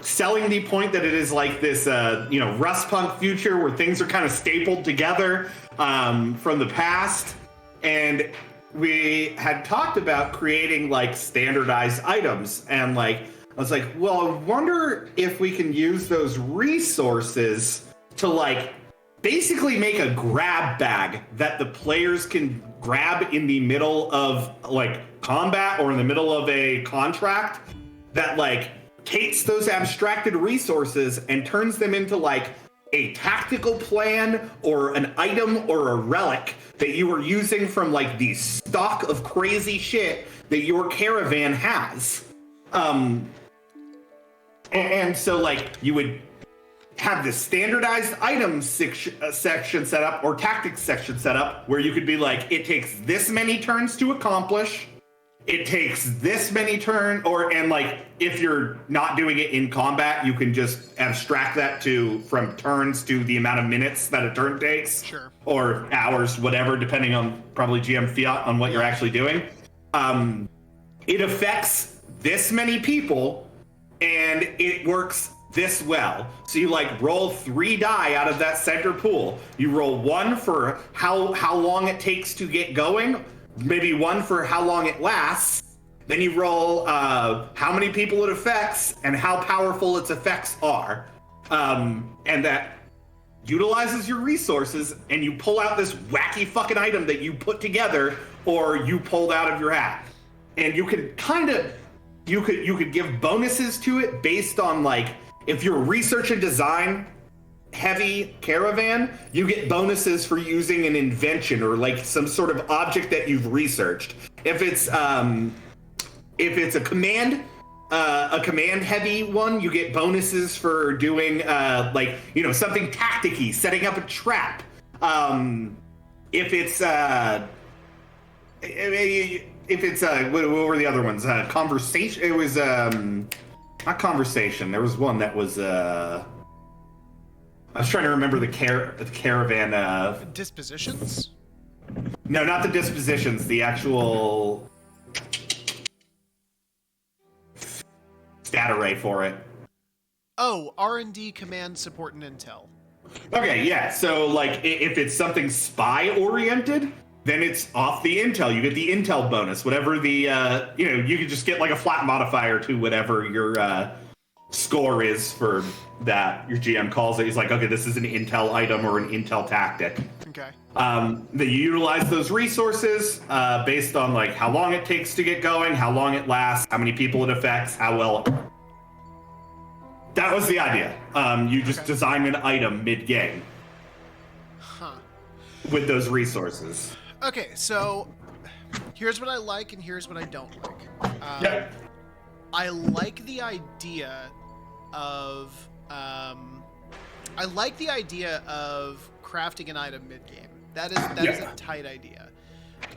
selling the point that it is like this, Rust Punk future where things are kind of stapled together from the past. And we had talked about creating like standardized items, and like I was like, well, I wonder if we can use those resources to like basically make a grab bag that the players can grab in the middle of like combat or in the middle of a contract that like takes those abstracted resources and turns them into like a tactical plan or an item or a relic that you are using from like the stock of crazy shit that your caravan has. And so like you would have this standardized items section set up or tactics section set up where you could be like, it takes this many turns to accomplish. It takes this many turns, and like if you're not doing it in combat, you can just abstract that from turns to the amount of minutes that a turn takes, sure, or hours, whatever, depending on probably GM fiat on what you're actually doing. It affects this many people, and it works this well. So you like roll 3 die out of that center pool. You roll 1 for how long it takes to get going. Maybe 1 for how long it lasts. Then you roll how many people it affects and how powerful its effects are. And that utilizes your resources, and you pull out this wacky fucking item that you put together or you pulled out of your hat. And you could you could give bonuses to it based on like, if you're research and design heavy caravan, you get bonuses for using an invention or like some sort of object that you've researched. If it's a command a command heavy one, you get bonuses for doing something tacticky, setting up a trap. If it's what were the other ones? Conversation. It was not conversation. There was one that was I was trying to remember the caravan. Dispositions? No, not the dispositions. The actual stat array for it. Oh, R&D, command, support, and intel. Okay, yeah. So, like, if it's something spy-oriented, then it's off the intel. You get the intel bonus. Whatever the, you can just get, like, a flat modifier to whatever your score is for that. Your GM calls it. He's like, okay, this is an intel item or an intel tactic. Okay. That you utilize those resources based on, like, how long it takes to get going, how long it lasts, how many people it affects, how well it... That was the idea. You just design an item mid-game. Huh. With those resources. Okay, so here's what I like and here's what I don't like. Yep. I like the idea of crafting an item mid-game. That is a tight idea.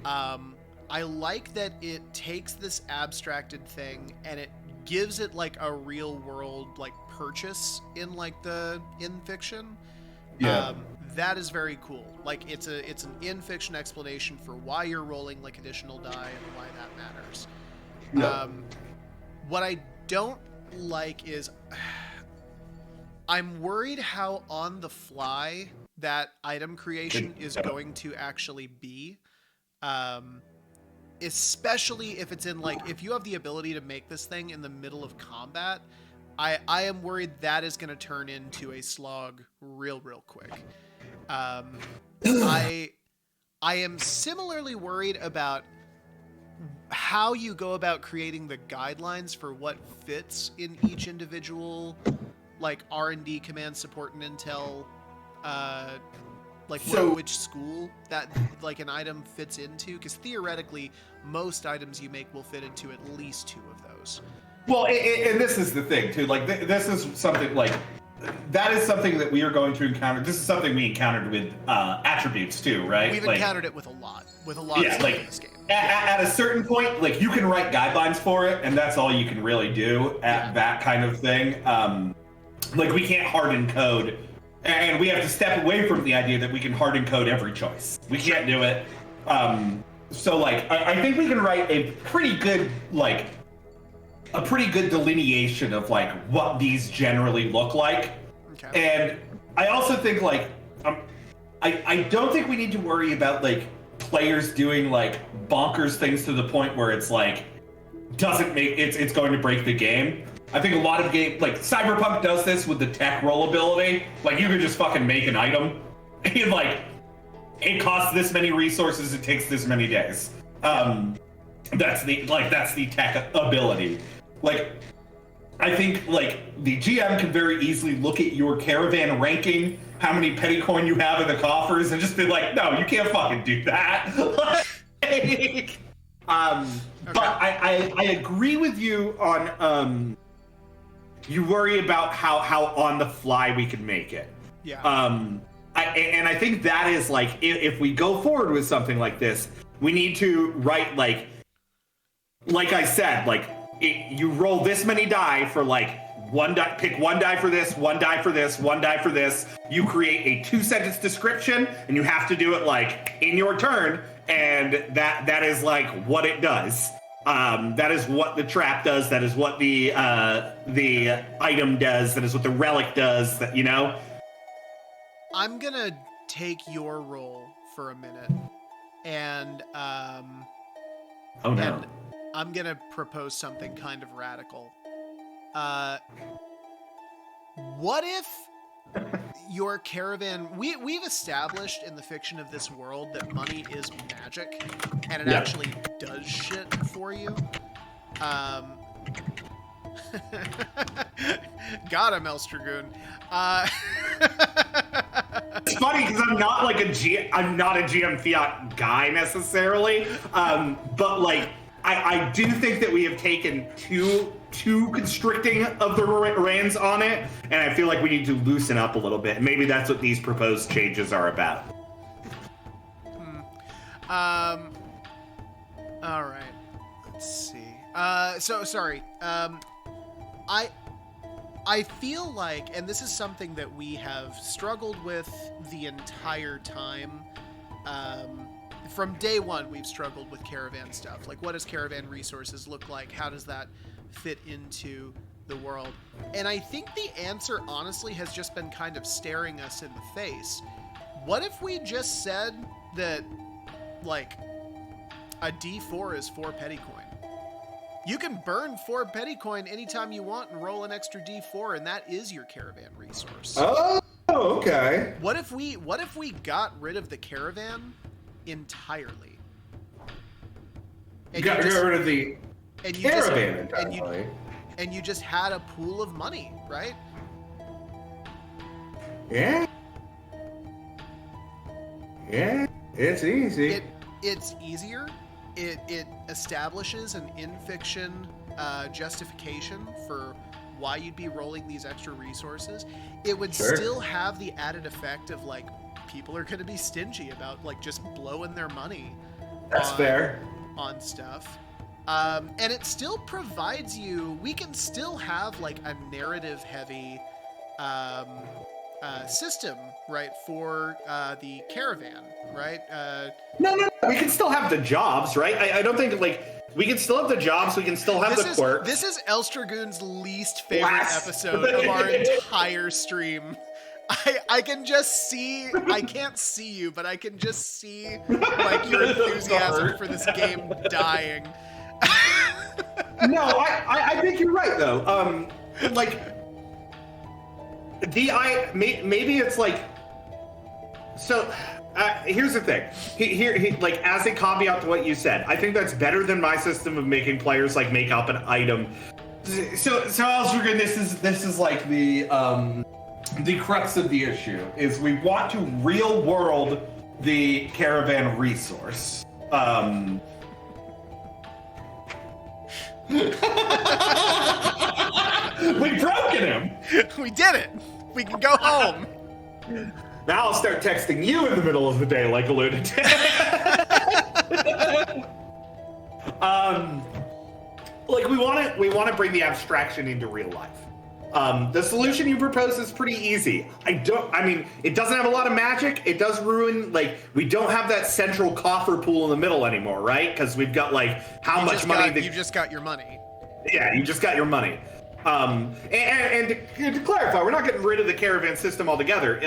I like that it takes this abstracted thing and it gives it like a real world like purchase in fiction. Yeah. That is very cool. Like it's an in fiction explanation for why you're rolling like additional die and why that matters. Yeah. What I don't like is I'm worried how on the fly that item creation is going to actually be. Especially if it's in if you have the ability to make this thing in the middle of combat, I am worried that is going to turn into a slog real quick. I am similarly worried about how you go about creating the guidelines for what fits in each individual R&D, command, support, and intel which school that an item fits into, because theoretically most items you make will fit into at least 2 of those. Well, and this is the thing too. This is something that is something that we are going to encounter. This is something we encountered with attributes too, right? We've encountered it with a lot of stuff in this game. At a certain point, you can write guidelines for it, and that's all you can really do at that kind of thing. We can't harden code. And we have to step away from the idea that we can harden code every choice. We can't do it. So I think we can write a pretty good delineation of what these generally look like. Okay. And I also think I don't think we need to worry about players doing bonkers things to the point where it's doesn't make it's going to break the game. I think a lot of games, Cyberpunk does this with the tech roll ability. You can just fucking make an item. It costs this many resources, it takes this many days. That's the tech ability. I think the GM can very easily look at your caravan ranking, how many petty coin you have in the coffers, and just be like, no, you can't fucking do that. Okay. But I agree with you on you worry about how on the fly we can make it. Yeah. I think that is if we go forward with something like this, we need to write like I said, you roll this many die for one die, pick one die for this, one die for this, one die for this. You create a 2-sentence description, and you have to do it in your turn, and that is what it does. That is what the trap does. That is what the item does. That is what the relic does. That I'm gonna take your role for a minute, and oh no. And I'm gonna propose something kind of radical. What if your caravan? We've established in the fiction of this world that money is magic, and it actually does shit for you. Got him, Elstragoon. It's funny because I'm not I'm not a GM Fiat guy necessarily, but I do think that we have taken too too constricting of the reins on it, and I feel like we need to loosen up a little bit. And maybe that's what these proposed changes are about. All right. Let's see. So sorry. I feel like, and this is something that we have struggled with the entire time. From day one, we've struggled with caravan stuff. Like, what does caravan resources look like? How does that fit into the world? And I think the answer, honestly, has just been kind of staring us in the face. What if we just said that, like, a D4 is 4 petty coin? You can burn 4 petty coin anytime you want and roll an extra D4, and that is your caravan resource. Oh, okay. What if we got rid of the caravan entirely? And Got rid of the caravan entirely. And you just had a pool of money, right? Yeah. Yeah, it's easy. It's easier. It establishes an in-fiction justification for why you'd be rolling these extra resources. It would still have the added effect of, like, people are going to be stingy about, like, just blowing their money. That's fair. On stuff. And it still provides you, we can still have, like, a narrative-heavy system, right, for the caravan, right? No. We can still have the jobs, right? I don't think, like, we can still have the jobs. We can still have the quirks. This is Elstragoon's least favorite episode of our entire stream. I can just see, I can't see you, but I can just see, like, your enthusiasm for this game dying. No, I think you're right, though. Like, maybe it's like, so here's the thing. Here, like, as a caveat to what you said, I think that's better than my system of making players, like, make up an item. So Elsrigan, this is like the crux of the issue is we want to real world the caravan resource. We've broken him. We did it. We can go home. Now I'll start texting you in the middle of the day, like a lunatic. Like, we want to bring the abstraction into real life. The solution you propose is pretty easy. I mean, it doesn't have a lot of magic. It does ruin, like, we don't have that central coffer pool in the middle anymore, right? Because we've got, like, how much money. You just got your money. Yeah, you just got your money. And to clarify, we're not getting rid of the caravan system altogether.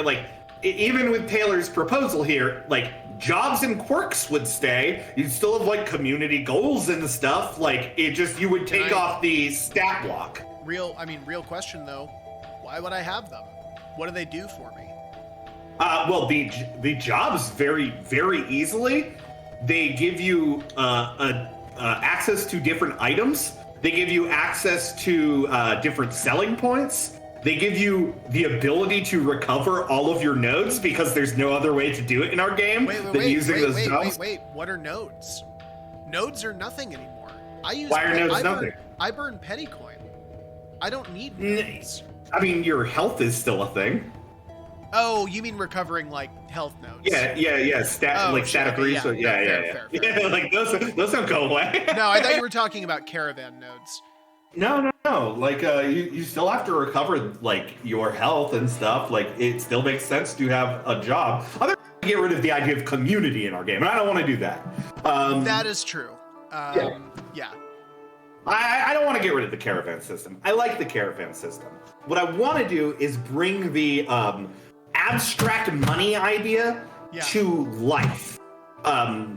Even with Taylor's proposal here, like, jobs and quirks would stay. You'd still have, like, community goals and stuff. Like, you would take off the stat block. Real question, though. Why would I have them? What do they do for me? Well, the jobs very, very easily. They give you access to different items. They give you access to different selling points. They give you the ability to recover all of your nodes because there's no other way to do it in our game than using those jobs. Wait. What are nodes? Nodes are nothing anymore. Why are nodes nothing? I burn petty coin. I don't need nodes. I mean, your health is still a thing. Oh, you mean recovering, like, health nodes? Yeah. Static resource. Fair. Yeah, like those don't go away. No, I thought you were talking about caravan nodes. No. Like, you still have to recover, like, your health and stuff. Like, it still makes sense to have a job. Other than get rid of the idea of community in our game, and I don't want to do that. That is true. Yeah. I don't want to get rid of the caravan system. I like the caravan system. What I want to do is bring the abstract money idea to life. I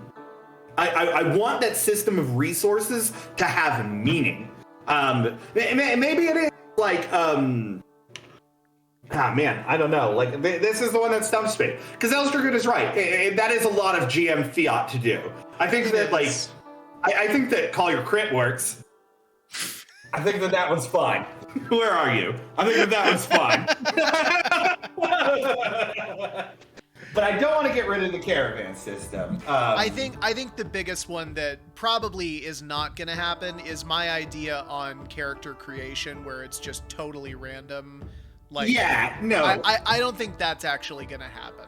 want that system of resources to have meaning. Maybe it is like, man, I don't know. Like, this is the one that stumps me. Because Elstragoon is right. That is a lot of GM fiat to do. I think that, like, I think that Call Your Crit works. I think that one's fine. Where are you? I think that one's fine. But I don't want to get rid of the caravan system. I think the biggest one that probably is not going to happen is my idea on character creation, where it's just totally random. Like, yeah, no, I don't think that's actually going to happen.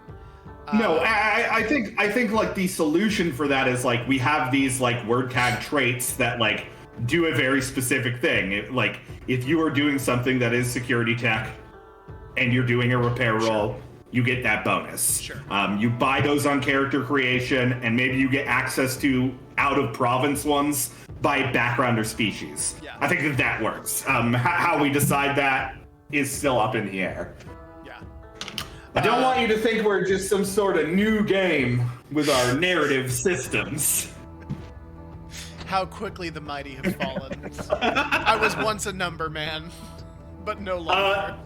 No, I think like the solution for that is like we have these like word tag traits that like do a very specific thing. Like if you are doing something that is security tech and you're doing a repair roll, you get that bonus. Sure. You buy those on character creation, and maybe you get access to out of province ones by background or species. Yeah. I think that works. How we decide that is still up in the air. Yeah. I don't want you to think we're just some sort of new game with our narrative systems. How quickly the mighty have fallen. I was once a number man, but no longer.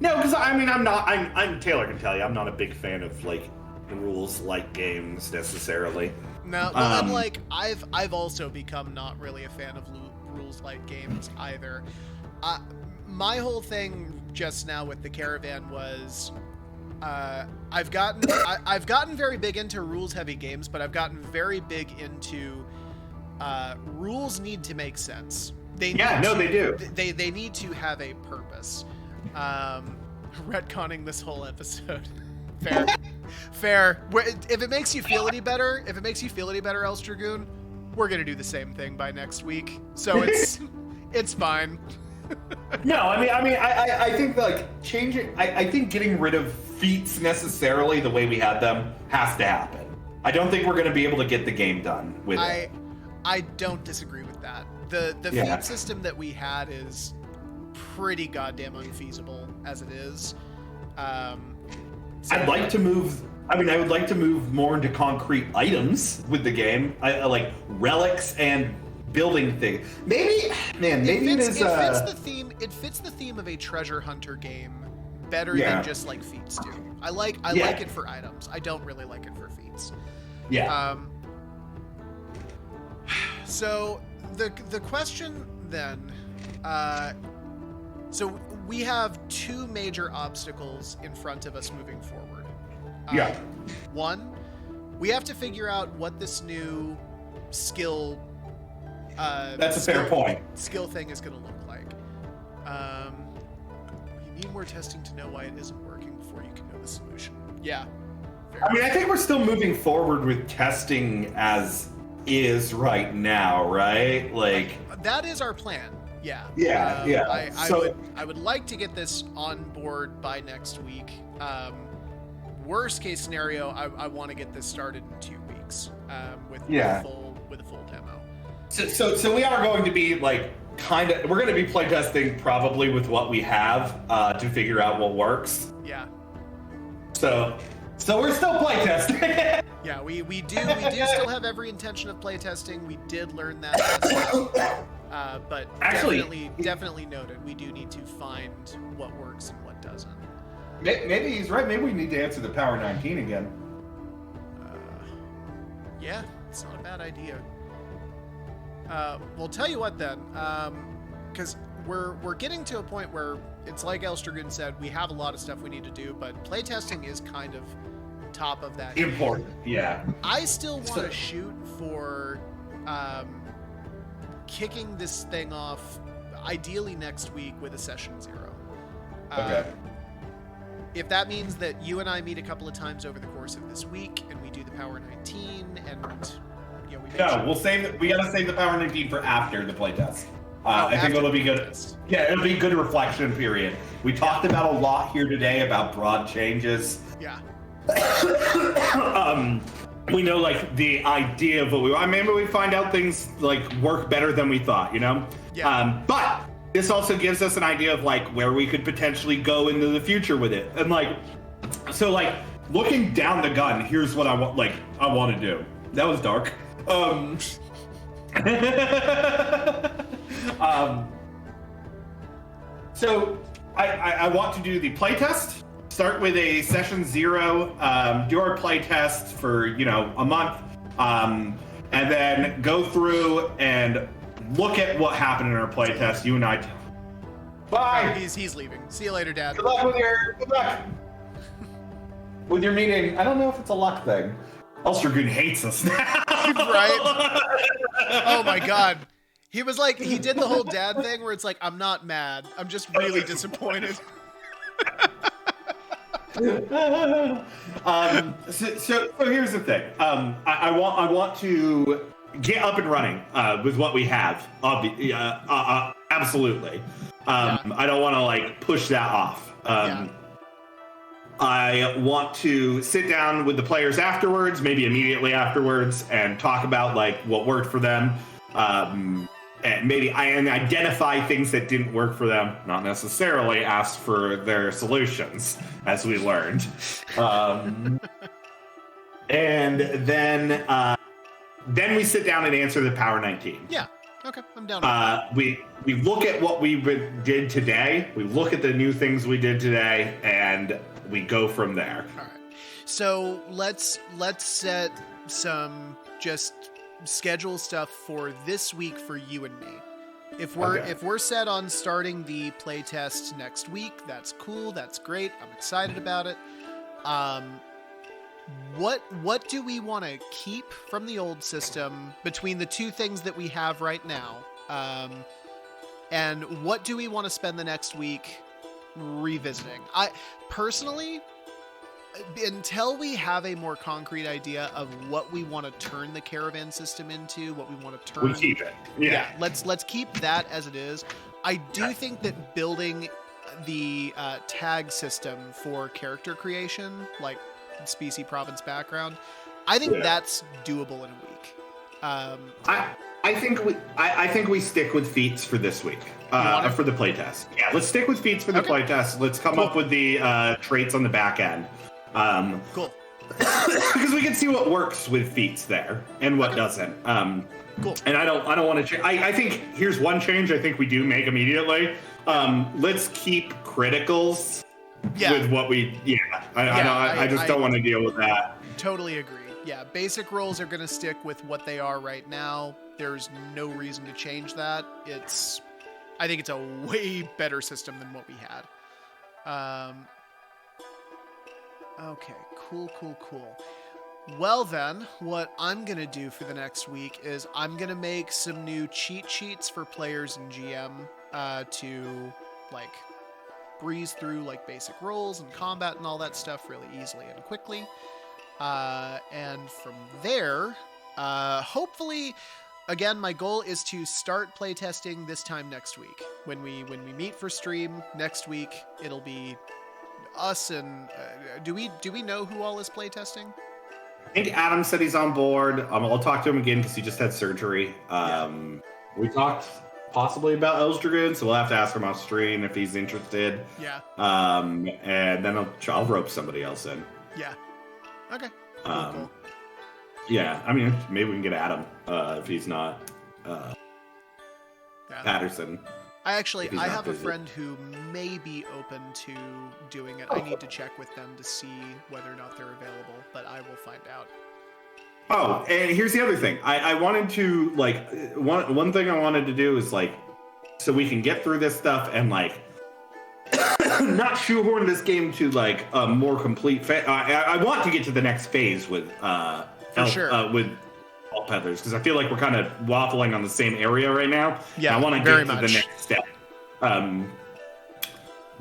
No, because I mean, I'm Taylor can tell you, I'm not a big fan of like rules like games necessarily. No, well, and like I've also become not really a fan of rules like games either. My whole thing just now with the caravan was, I've gotten very big into rules heavy games, but I've gotten very big into rules need to make sense. They do. They need to have a purpose. Retconning this whole episode. Fair. If it makes you feel any better, Elf Dragoon, we're gonna do the same thing by next week. So it's fine. No, I think like changing. I think getting rid of feats necessarily the way we had them has to happen. I don't think we're gonna be able to get the game done with it. I don't disagree with that. The feat system that we had is pretty goddamn unfeasible as it is. I'd like to move. I would like to move more into concrete items with the game. I like relics and building things. Maybe it fits the theme. It fits the theme of a treasure hunter game better than just like feats do. I like it for items. I don't really like it for feats. Yeah. So the question then. So we have two major obstacles in front of us moving forward. One, we have to figure out what this new skill. That's a fair point. Skill thing is going to look like. You need more testing to know why it isn't working before you can know the solution. Yeah. I think we're still moving forward with testing as is right now, right? Like that is our plan. Yeah. Yeah. I would like to get this on board by next week. Worst case scenario, I want to get this started in 2 weeks with a full demo. So we are going to be like we're going to be playtesting probably with what we have to figure out what works. Yeah. So we're still playtesting. Yeah, we do still have every intention of playtesting. We did learn that. But actually, definitely noted. We do need to find what works and what doesn't. Maybe he's right. Maybe we need to answer the Power 19 again. Yeah, it's not a bad idea. We'll tell you what then, because we're getting to a point where it's like Elstragoon said, we have a lot of stuff we need to do, but playtesting is kind of top of that. Important, yeah. I still want to shoot for kicking this thing off, ideally next week with a session 0. Okay. If that means that you and I meet a couple of times over the course of this week, and we do the Power 19, and we gotta save the Power 19 for after the playtest. I think it'll be good. Yeah, it'll be a good reflection period. We talked about a lot here today about broad changes. Yeah. We know like the idea of what we want. Maybe we find out things like work better than we thought, you know? Yeah. But this also gives us an idea of like where we could potentially go into the future with it. And like, so like looking down the gun, here's what I want to do. That was dark. So I want to do the playtest. Start with a session 0, do our playtest for a month, and then go through and look at what happened in our playtest. You and I. Bye. He's leaving. See you later, Dad. Good luck. with your meeting, I don't know if it's a luck thing. Ulstragoon hates us now. Right? Oh my god. He was like, he did the whole dad thing where it's like, I'm not mad. I'm just really disappointed. So here's the thing. I want to get up and running with what we have. Absolutely. I don't want to like push that off. I want to sit down with the players afterwards, maybe immediately afterwards, and talk about like what worked for them. And maybe identify things that didn't work for them, not necessarily ask for their solutions, as we learned. And then we sit down and answer the Power 19. Yeah. Okay, I'm down. We look at what we did today. We look at the new things we did today, and we go from there. All right. So let's set some just schedule stuff for this week for you and me. If we're set on starting the playtest next week, that's cool. That's great. I'm excited about it. What do we want to keep from the old system between the two things that we have right now? And what do we want to spend the next week revisiting? I personally, until we have a more concrete idea of what we want to turn the caravan system into, what we want to turn, we keep it. Yeah. Let's keep that as it is. I do think that building the tag system for character creation, like species, province, background, I think that's doable in a week. I think we stick with feats for this week for the playtest. Yeah, let's stick with feats for the playtest. Let's come up with the traits on the back end. Cool. Because we can see what works with feats there and what doesn't. Cool. And I don't want to change. I think here's one change I think we do make immediately. Let's keep criticals with what we. I just don't want to deal with that. Totally agree. Yeah, basic rolls are going to stick with what they are right now. There's no reason to change that. I think it's a way better system than what we had. Okay, cool. Well then, what I'm going to do for the next week is I'm going to make some new cheat sheets for players and GM to like breeze through like basic rolls and combat and all that stuff really easily and quickly. And from there, hopefully, again, my goal is to start playtesting this time next week. When we meet for stream next week, it'll be us and do we know who all is playtesting? I think Adam said he's on board. I'll talk to him again because he just had surgery. We talked possibly about Eldragoon, so we'll have to ask him off stream if he's interested. Yeah. And then I'll rope somebody else in. Yeah. Okay. Cool. Yeah, I mean, maybe we can get Adam if he's not Patterson. I have a friend who may be open to doing it. I need to check with them to see whether or not they're available, but I will find out. Oh, and here's the other thing. I wanted to, like, one thing I wanted to do is, like, so we can get through this stuff and, like, not shoehorn this game to, like, a more complete I want to get to the next phase with, with Vault Peddlers, because I feel like we're kind of waffling on the same area right now. Yeah, I want to get to the next step.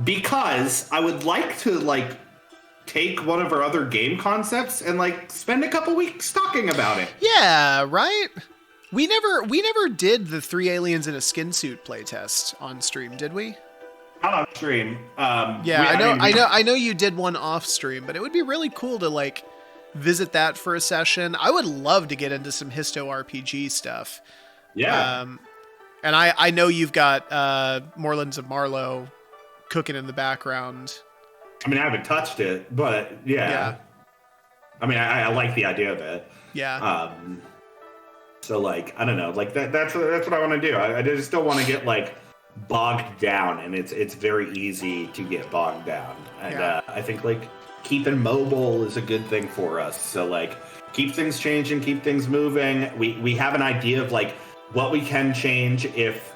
Because I would like to, like, take one of our other game concepts and, like, spend a couple weeks talking about it. Yeah, right? We never did the 3 aliens in a skin suit playtest on stream, did we? Not on stream. I know you did one off stream, but it would be really cool to, like, visit that for a session. I would love to get into some Histo RPG stuff. Yeah. And I know you've got Moorlands of Marlowe cooking in the background. I mean, I haven't touched it, but yeah. I mean, I like the idea of it. Yeah. So, like, I don't know, like that's what I want to do. I just don't want to get, like, bogged down, and it's very easy to get bogged down. And I think, like, keeping mobile is a good thing for us. So, like, keep things changing, keep things moving. We have an idea of, like, what we can change if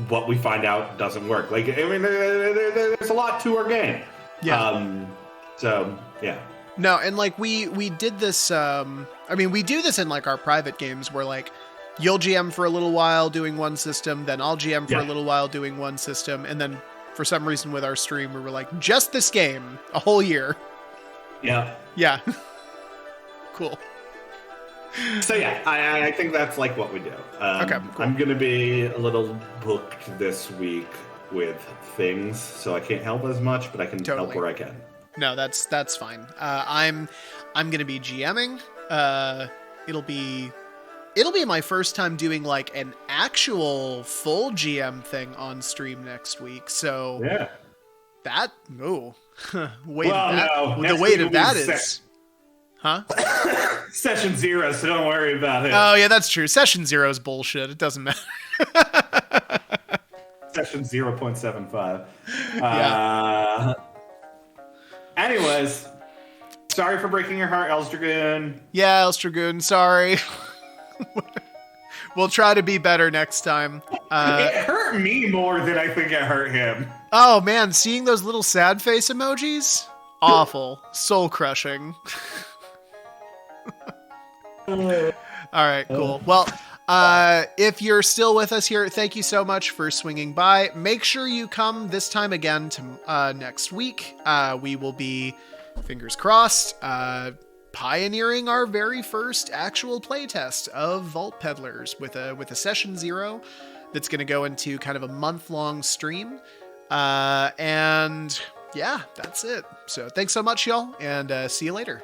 what we find out doesn't work. Like, I mean, there's a lot to our game. Yeah. So, yeah. No, and like we did this. I mean, we do this in like our private games where like you'll GM for a little while doing one system, then I'll GM for a little while doing one system, and then for some reason with our stream we were like just this game a whole year. Yeah. Yeah. Cool. So yeah, I think that's like what we do. Okay, cool. I'm gonna be a little booked this week with things, so I can't help as much, but I can help where I can. No, that's fine. I'm gonna be GMing. It'll be my first time doing like an actual full GM thing on stream next week. So yeah, that No. the weight of that is, huh? Session 0, so don't worry about it. Oh yeah, that's true. Session 0 is bullshit. It doesn't matter. Session 0.75. Yeah. Anyways, sorry for breaking your heart, Elsdragoon. Yeah, Elstragoon, sorry. We'll try to be better next time. It hurt me more than I think it hurt him. Oh man, seeing those little sad face emojis? Awful. Soul crushing. All right, cool. Well, if you're still with us here, thank you so much for swinging by. Make sure you come this time again to next week. We will be, fingers crossed, pioneering our very first actual playtest of Vault Peddlers with a session 0 that's going to go into kind of a month-long stream. And yeah, that's it. So thanks so much, y'all, and see you later.